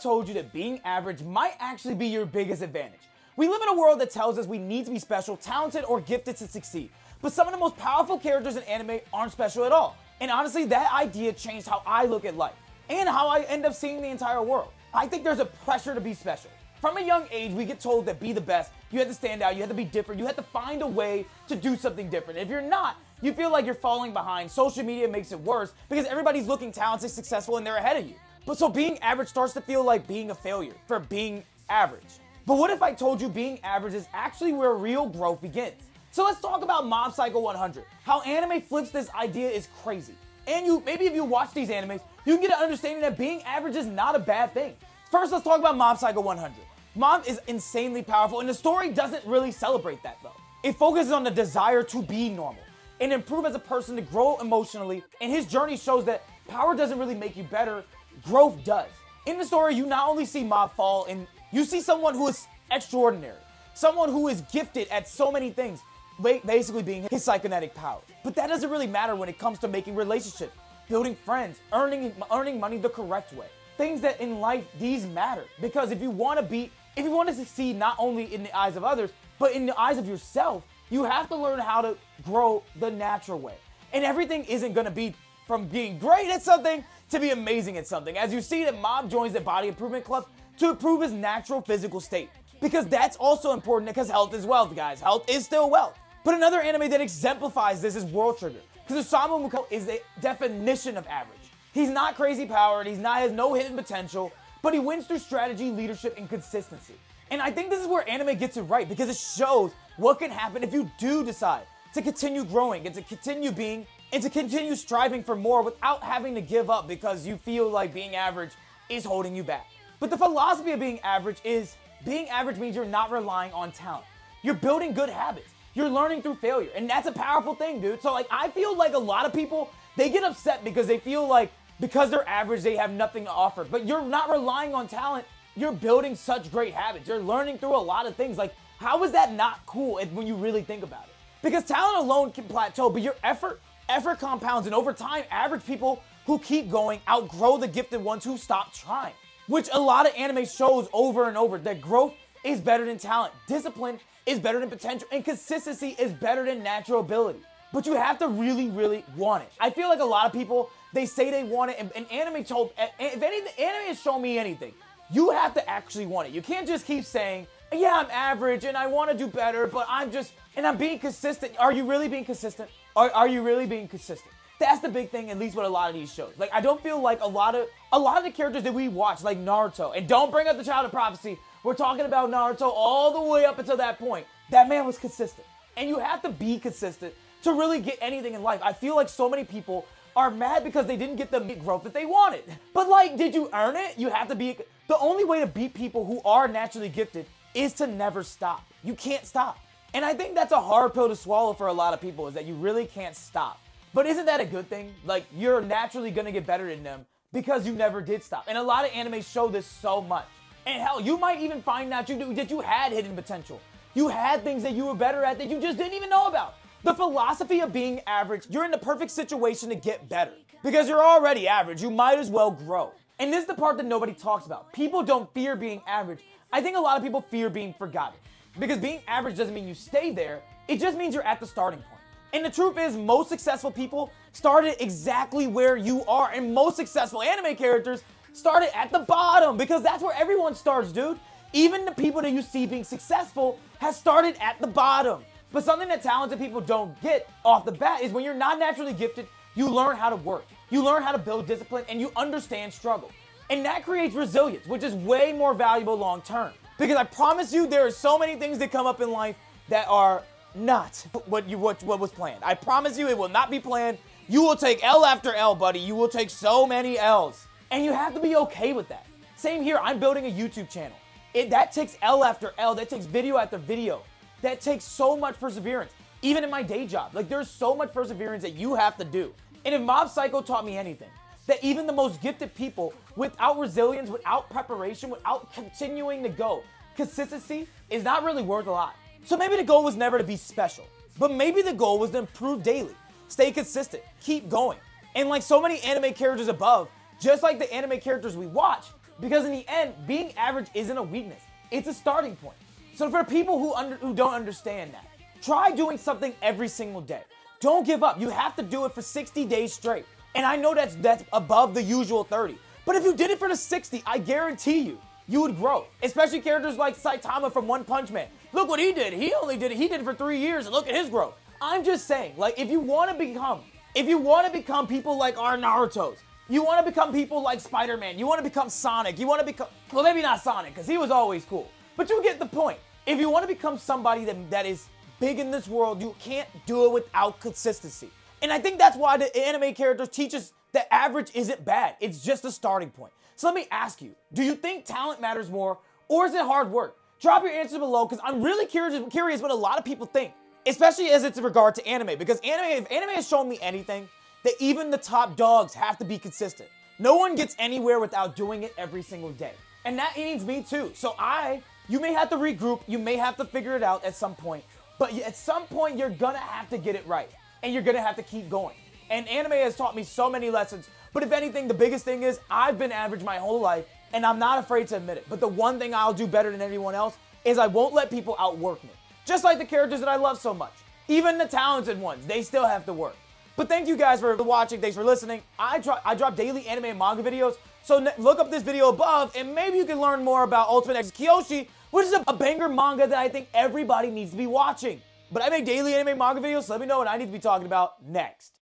told you that being average might actually be your biggest advantage? We live in a world that tells us we need to be special, talented, or gifted to succeed. But some of the most powerful characters in anime aren't special at all. And honestly, that idea changed how I look at life and how I end up seeing the entire world. I think there's a pressure to be special. From a young age, we get told that be the best, you have to stand out, you have to be different, you have to find a way to do something different. If you're not, you feel like you're falling behind. Social media makes it worse because everybody's looking talented, successful, and they're ahead of you. But so being average starts to feel like being a failure for being average. But what if I told you being average is actually where real growth begins? So let's talk about Mob Psycho 100. How anime flips this idea is crazy. And maybe if you watch these animes, you can get an understanding that being average is not a bad thing. First, let's talk about Mob Psycho 100. Mob is insanely powerful, and the story doesn't really celebrate that though. It focuses on the desire to be normal and improve as a person, to grow emotionally, and his journey shows that power doesn't really make you better, growth does. In the story, you not only see Mob fall, and you see someone who is extraordinary, someone who is gifted at so many things, basically being his psychokinetic power. But that doesn't really matter when it comes to making relationships, building friends, earning money the correct way. Things that in life, these matter. Because if you want to succeed not only in the eyes of others, but in the eyes of yourself, you have to learn how to grow the natural way. And everything isn't gonna be from being great at something to be amazing at something. As you see that Mob joins the body improvement club to improve his natural physical state. Because that's also important, because health is wealth, guys. Health is still wealth. But another anime that exemplifies this is World Trigger. Because Osamu Muko is the definition of average. He's not crazy powered, has no hidden potential, but he wins through strategy, leadership, and consistency. And I think this is where anime gets it right, because it shows what can happen if you do decide to continue growing and to continue striving for more without having to give up because you feel like being average is holding you back. But the philosophy of being average means you're not relying on talent. You're building good habits. You're learning through failure, and that's a powerful thing, dude. So I feel like a lot of people, they get upset because they feel like because they're average, they have nothing to offer. But you're not relying on talent. You're building such great habits. You're learning through a lot of things. Like, how is that not cool when you really think about it? Because talent alone can plateau, but your effort compounds. And over time, average people who keep going outgrow the gifted ones who stop trying. Which a lot of anime shows over and over, that growth is better than talent. Discipline is better than potential. And consistency is better than natural ability. But you have to really, really want it. I feel like a lot of people, they say they want it, and anime has shown me anything. You have to actually want it. You can't just keep saying, yeah, I'm average and I want to do better, but I'm being consistent. Are you really being consistent? Are you really being consistent? That's the big thing, at least with a lot of these shows. Like, I don't feel like a lot of the characters that we watch, like Naruto, and don't bring up the Child of Prophecy, we're talking about Naruto all the way up until that point. That man was consistent. And you have to be consistent to really get anything in life. I feel like so many people are mad because they didn't get the growth that they wanted. But like, did you earn it? You have to be, the only way to beat people who are naturally gifted is to never stop. You can't stop. And I think that's a hard pill to swallow for a lot of people, is that you really can't stop. But isn't that a good thing? Like, you're naturally gonna get better than them because you never did stop. And a lot of anime show this so much. And hell, you might even find out that you had hidden potential. You had things that you were better at that you just didn't even know about. The philosophy of being average, you're in the perfect situation to get better. Because you're already average, you might as well grow. And this is the part that nobody talks about. People don't fear being average. I think a lot of people fear being forgotten. Because being average doesn't mean you stay there, it just means you're at the starting point. And the truth is, most successful people started exactly where you are, and most successful anime characters started at the bottom, because that's where everyone starts, dude. Even the people that you see being successful has started at the bottom. But something that talented people don't get off the bat is when you're not naturally gifted, you learn how to work. You learn how to build discipline, and you understand struggle. And that creates resilience, which is way more valuable long term. Because I promise you, there are so many things that come up in life that are not what was planned. I promise you, it will not be planned. You will take L after L, buddy. You will take so many L's. And you have to be okay with that. Same here, I'm building a YouTube channel. That takes L after L. That takes video after video. That takes so much perseverance. Even in my day job, like, there's so much perseverance that you have to do. And if Mob Psycho taught me anything, that even the most gifted people, without resilience, without preparation, without continuing to go, consistency is not really worth a lot. So maybe the goal was never to be special, but maybe the goal was to improve daily, stay consistent, keep going. And like so many anime characters above, just like the anime characters we watch, Because in the end, being average isn't a weakness. It's a starting point. So for people who don't understand that, try doing something every single day. Don't give up. You have to do it for 60 days straight. And I know that's above the usual 30. But if you did it for the 60, I guarantee you would grow. Especially characters like Saitama from One Punch Man. Look what he did. He did it for 3 years, and look at his growth. I'm just saying, like, if you want to become people like our Narutos, you want to become people like Spider-Man, you want to become Sonic, you want to become, well, maybe not Sonic, because he was always cool. But you get the point. If you want to become somebody that is big in this world, you can't do it without consistency. And I think that's why the anime characters teach us that average isn't bad. It's just a starting point. So let me ask you, do you think talent matters more, or is it hard work? Drop your answer below, because I'm really curious what a lot of people think, especially as it's in regard to anime, because if anime has shown me anything, that even the top dogs have to be consistent. No one gets anywhere without doing it every single day. And that means me too. So you may have to regroup, you may have to figure it out at some point, but at some point you're gonna have to get it right, and you're gonna have to keep going. And anime has taught me so many lessons, but if anything, the biggest thing is I've been average my whole life, and I'm not afraid to admit it. But the one thing I'll do better than anyone else is I won't let people outwork me. Just like the characters that I love so much. Even the talented ones, they still have to work. But thank you guys for watching, thanks for listening. I drop daily anime and manga videos, so look up this video above, and maybe you can learn more about Ultimate X Kyoshi, which is a banger manga that I think everybody needs to be watching. But I make daily anime and manga videos, so let me know what I need to be talking about next.